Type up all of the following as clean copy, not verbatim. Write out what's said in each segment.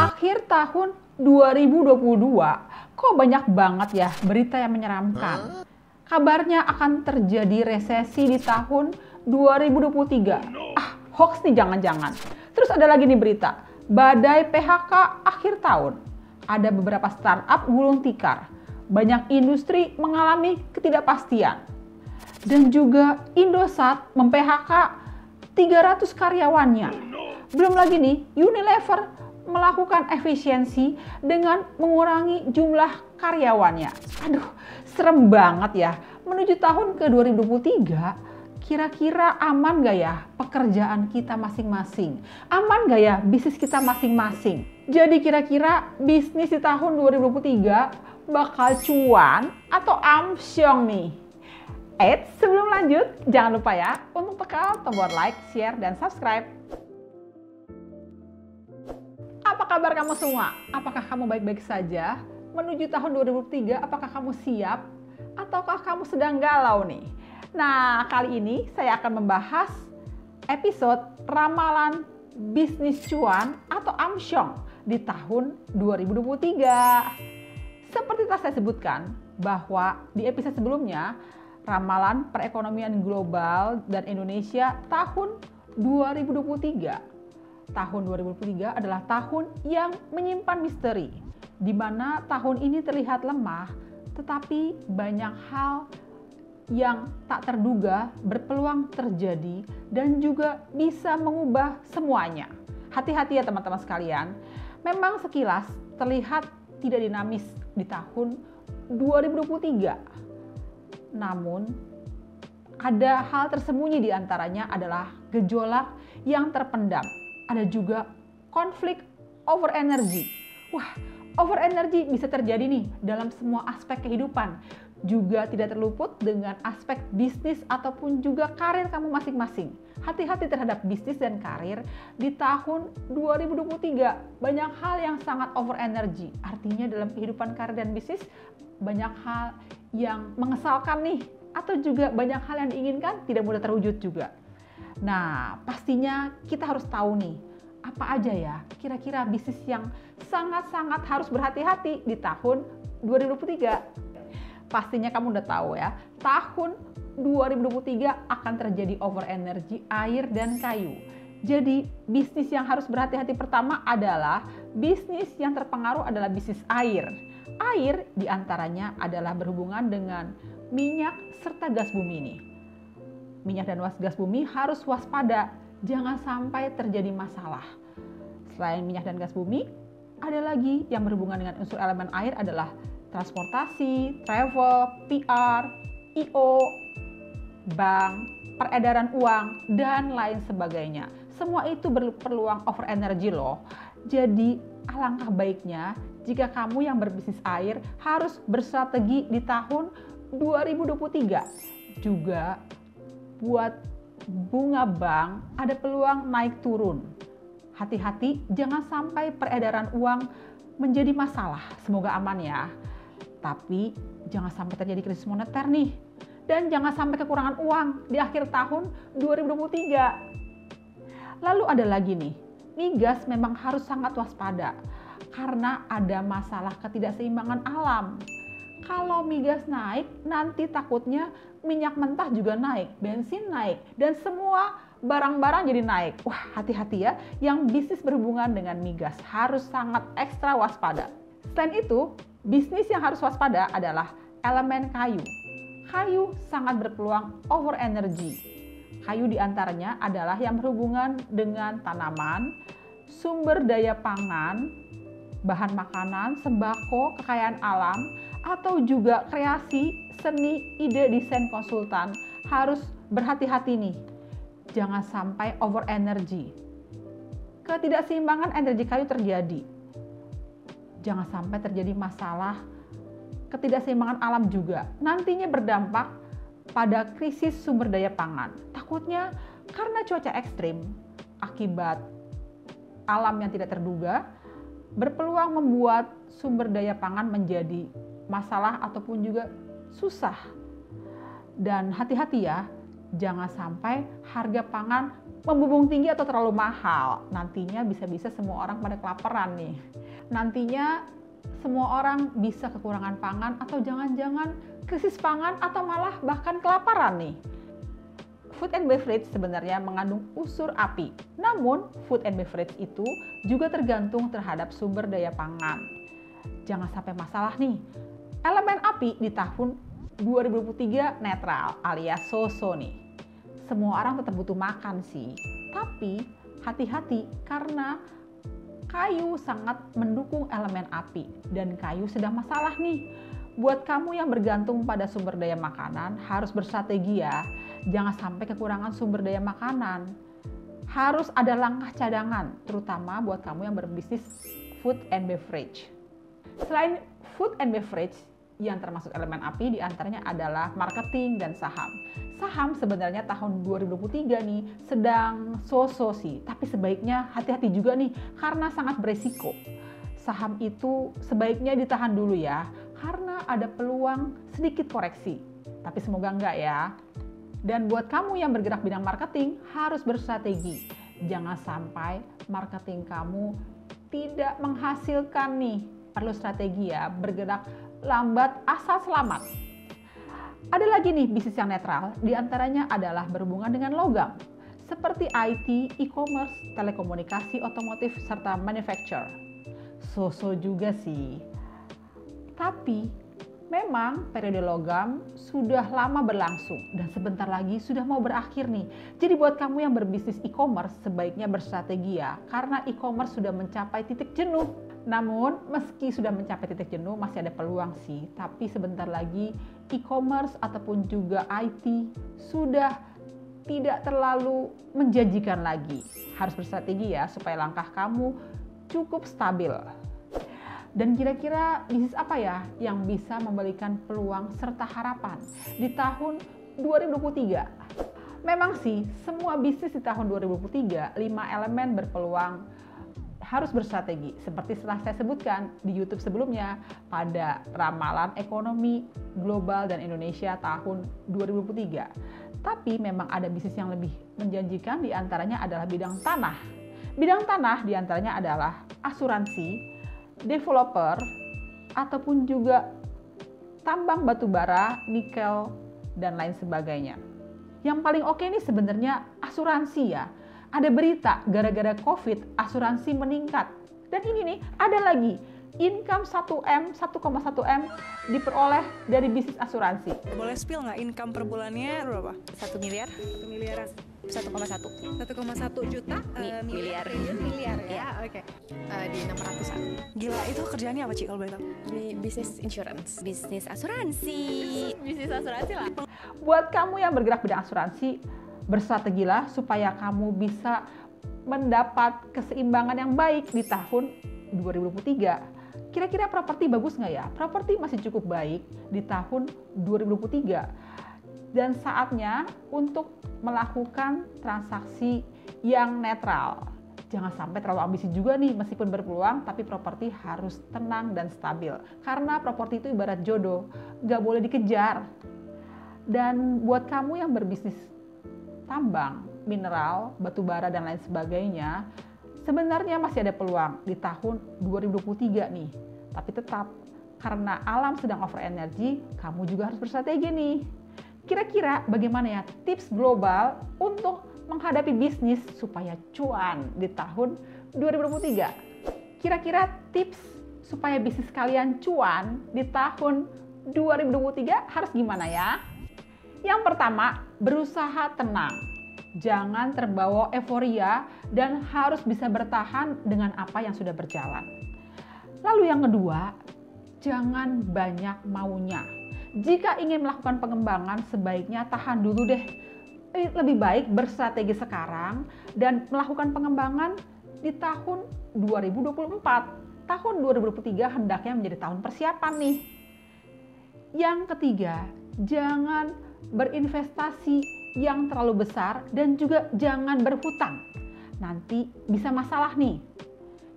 Akhir tahun 2022, kok banyak banget ya berita yang menyeramkan. Kabarnya akan terjadi resesi di tahun 2023. Hoax nih jangan-jangan. Terus ada lagi nih berita, badai PHK akhir tahun. Ada beberapa startup gulung tikar. Banyak industri mengalami ketidakpastian. Dan juga Indosat mem-PHK 300 karyawannya. Belum lagi nih, Unilever melakukan efisiensi dengan mengurangi jumlah karyawannya. Aduh, serem banget ya. Menuju tahun ke 2023, kira-kira aman gak ya pekerjaan kita masing-masing? Aman gak ya bisnis kita masing-masing? Jadi kira-kira bisnis di tahun 2023 bakal cuan atau amsyong nih? Sebelum lanjut, jangan lupa ya untuk tekan tombol like, share, dan subscribe. Apa kabar kamu semua? Apakah kamu baik-baik saja? Menuju tahun 2023, apakah kamu siap? Ataukah kamu sedang galau nih? Nah, kali ini saya akan membahas episode ramalan bisnis cuan atau amsyong di tahun 2023. Seperti telah saya sebutkan bahwa di episode sebelumnya, ramalan perekonomian global dan Indonesia tahun 2023. Tahun 2023 adalah tahun yang menyimpan misteri, di mana tahun ini terlihat lemah, tetapi banyak hal yang tak terduga berpeluang terjadi dan juga bisa mengubah semuanya. Hati-hati ya teman-teman sekalian, memang sekilas terlihat tidak dinamis di tahun 2023. Namun, ada hal tersembunyi di antaranya adalah gejolak yang terpendam. Ada juga konflik over energy. Wah, over energy bisa terjadi nih dalam semua aspek kehidupan. Juga tidak terluput dengan aspek bisnis ataupun juga karir kamu masing-masing. Hati-hati terhadap bisnis dan karir di tahun 2023. Banyak hal yang sangat over energy. Artinya dalam kehidupan karir dan bisnis banyak hal yang mengesalkan nih. Atau juga banyak hal yang diinginkan tidak mudah terwujud juga. Nah, pastinya kita harus tahu nih, apa aja ya kira-kira bisnis yang sangat-sangat harus berhati-hati di tahun 2023. Pastinya kamu udah tahu ya, tahun 2023 akan terjadi over energy air dan kayu. Jadi, bisnis yang harus berhati-hati pertama adalah bisnis yang terpengaruh adalah bisnis air. Air diantaranya adalah berhubungan dengan minyak serta gas bumi nih. Minyak dan gas bumi harus waspada, jangan sampai terjadi masalah. Selain minyak dan gas bumi, ada lagi yang berhubungan dengan unsur elemen air adalah transportasi, travel, PR, IO, bank, peredaran uang, dan lain sebagainya. Semua itu berpeluang over energy loh. Jadi alangkah baiknya jika kamu yang berbisnis air harus berstrategi di tahun 2023. Juga buat bunga bank ada peluang naik turun. Hati-hati jangan sampai peredaran uang menjadi masalah. Semoga aman ya. Tapi jangan sampai terjadi krisis moneter nih. Dan jangan sampai kekurangan uang di akhir tahun 2023. Lalu ada lagi nih, migas memang harus sangat waspada karena ada masalah ketidakseimbangan alam. Kalau migas naik, nanti takutnya minyak mentah juga naik, bensin naik, dan semua barang-barang jadi naik. Wah, hati-hati ya, yang bisnis berhubungan dengan migas harus sangat ekstra waspada. Selain itu, bisnis yang harus waspada adalah elemen kayu. Kayu sangat berpeluang over energy. Kayu diantaranya adalah yang berhubungan dengan tanaman, sumber daya pangan, bahan makanan, sembako, kekayaan alam, atau juga kreasi, seni, ide, desain, konsultan. Harus berhati-hati nih, jangan sampai over energy. Ketidakseimbangan energi kayu terjadi. Jangan sampai terjadi masalah ketidakseimbangan alam juga. Nantinya berdampak pada krisis sumber daya pangan. Takutnya karena cuaca ekstrim, akibat alam yang tidak terduga, berpeluang membuat sumber daya pangan menjadi masalah ataupun juga susah. Dan hati-hati ya, jangan sampai harga pangan membumbung tinggi atau terlalu mahal. Nantinya bisa-bisa semua orang pada kelaparan nih. Nantinya semua orang bisa kekurangan pangan atau jangan-jangan krisis pangan atau malah bahkan kelaparan nih. Food and beverage sebenarnya mengandung unsur api. Namun, food and beverage itu juga tergantung terhadap sumber daya pangan. Jangan sampai masalah nih. Elemen api di tahun 2023 netral alias so-so nih. Semua orang tetap butuh makan sih. Tapi hati-hati karena kayu sangat mendukung elemen api dan kayu sedang masalah nih. Buat kamu yang bergantung pada sumber daya makanan harus berstrategi ya. Jangan sampai kekurangan sumber daya makanan. Harus ada langkah cadangan, terutama buat kamu yang berbisnis food and beverage. Selain food and beverage yang termasuk elemen api diantaranya adalah marketing dan saham. Saham sebenarnya tahun 2023 nih sedang so-so sih, tapi sebaiknya hati-hati juga nih karena sangat beresiko. Saham itu sebaiknya ditahan dulu ya, karena ada peluang sedikit koreksi. Tapi semoga enggak ya. Dan buat kamu yang bergerak bidang marketing harus berstrategi. Jangan sampai marketing kamu tidak menghasilkan nih. Perlu strategi ya, bergerak lambat asal selamat. Ada lagi nih bisnis yang netral, diantaranya adalah berhubungan dengan logam. Seperti IT, e-commerce, telekomunikasi, otomotif, serta manufacture. So-so juga sih. Tapi memang periode logam sudah lama berlangsung dan sebentar lagi sudah mau berakhir nih. Jadi buat kamu yang berbisnis e-commerce sebaiknya berstrategi ya, karena e-commerce sudah mencapai titik jenuh. Namun meski sudah mencapai titik jenuh masih ada peluang sih, tapi sebentar lagi e-commerce ataupun juga IT sudah tidak terlalu menjanjikan lagi. Harus berstrategi ya supaya langkah kamu cukup stabil. Dan kira-kira bisnis apa ya yang bisa memberikan peluang serta harapan di tahun 2023? Memang sih, semua bisnis di tahun 2023, 5 elemen berpeluang harus berstrategi. Seperti setelah saya sebutkan di YouTube sebelumnya pada ramalan ekonomi global dan Indonesia tahun 2023. Tapi memang ada bisnis yang lebih menjanjikan, diantaranya adalah bidang tanah. Bidang tanah diantaranya adalah asuransi, developer, ataupun juga tambang batu bara, nikel, dan lain sebagainya. Yang paling oke ini sebenarnya asuransi ya. Ada berita gara-gara COVID asuransi meningkat. Dan ini nih ada lagi income 1M, 1,1M diperoleh dari bisnis asuransi. Boleh spill nggak income per bulannya berapa? 1 miliar, 1 miliaran. 1,1 1,1 juta miliar. Miliar ya. Ya. Oke. Di 600-an. Gila, itu kerjaannya apa Ci kalau boleh tahu? Di bisnis insurance. Bisnis asuransi. Bisnis asuransi lah. Buat kamu yang bergerak bidang asuransi, berstrategilah supaya kamu bisa mendapat keseimbangan yang baik di tahun 2023. Kira-kira properti bagus nggak ya? Properti masih cukup baik di tahun 2023. Dan saatnya untuk melakukan transaksi yang netral. Jangan sampai terlalu ambisi juga nih, meskipun berpeluang, tapi properti harus tenang dan stabil. Karena properti itu ibarat jodoh, nggak boleh dikejar. Dan buat kamu yang berbisnis tambang, mineral, batu bara, dan lain sebagainya, sebenarnya masih ada peluang di tahun 2023 nih. Tapi tetap, karena alam sedang over energy, kamu juga harus berstrategi nih. Kira-kira bagaimana ya tips global untuk menghadapi bisnis supaya cuan di tahun 2023? Kira-kira tips supaya bisnis kalian cuan di tahun 2023 harus gimana ya? Yang pertama, berusaha tenang. Jangan terbawa euforia dan harus bisa bertahan dengan apa yang sudah berjalan. Lalu yang kedua, jangan banyak maunya. Jika ingin melakukan pengembangan, sebaiknya tahan dulu deh. Lebih baik berstrategi sekarang dan melakukan pengembangan di tahun 2024. Tahun 2023 hendaknya menjadi tahun persiapan nih. Yang ketiga, jangan berinvestasi yang terlalu besar dan juga jangan berhutang. Nanti bisa masalah nih.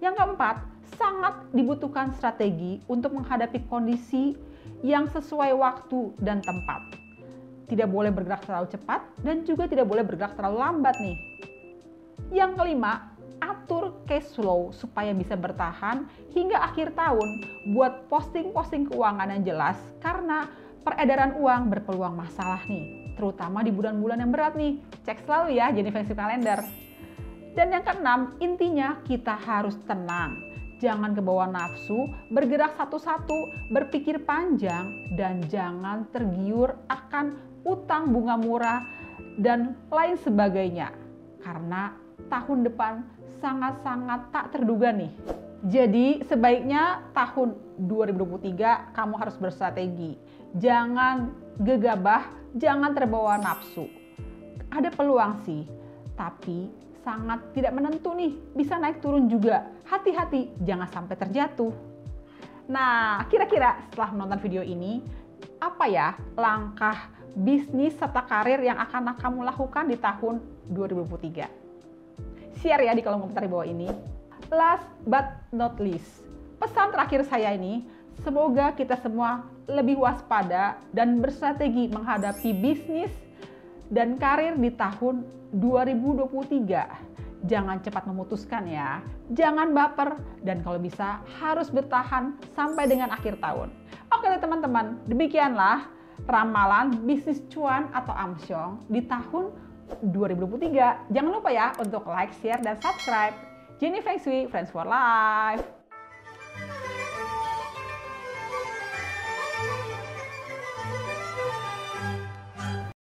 Yang keempat, sangat dibutuhkan strategi untuk menghadapi kondisi yang sesuai waktu dan tempat. Tidak boleh bergerak terlalu cepat dan juga tidak boleh bergerak terlalu lambat nih. Yang kelima, atur cash flow supaya bisa bertahan hingga akhir tahun. Buat posting-posting keuangan yang jelas karena peredaran uang berpeluang masalah nih, terutama di bulan-bulan yang berat nih. Cek selalu ya Jenny Feng Shui Kalender. Dan yang keenam, intinya kita harus tenang. Jangan kebawa nafsu, bergerak satu-satu, berpikir panjang, dan jangan tergiur akan utang bunga murah dan lain sebagainya. Karena tahun depan sangat-sangat tak terduga nih. Jadi sebaiknya tahun 2023 kamu harus berstrategi. Jangan gegabah, jangan terbawa nafsu. Ada peluang sih, tapi sangat tidak menentu nih, bisa naik turun juga. Hati-hati, jangan sampai terjatuh. Nah, kira-kira setelah menonton video ini, apa ya langkah bisnis serta karir yang akan kamu lakukan di tahun 2023? Share ya di kolom komentar di bawah ini. Last but not least, pesan terakhir saya ini, semoga kita semua lebih waspada dan berstrategi menghadapi bisnis dan karir di tahun 2023. Jangan cepat memutuskan ya, jangan baper, dan kalau bisa harus bertahan sampai dengan akhir tahun. Oke deh teman-teman, demikianlah ramalan bisnis cuan atau amsyong di tahun 2023. Jangan lupa ya untuk like, share, dan subscribe. Jenny Feng Shui, Friends for Life.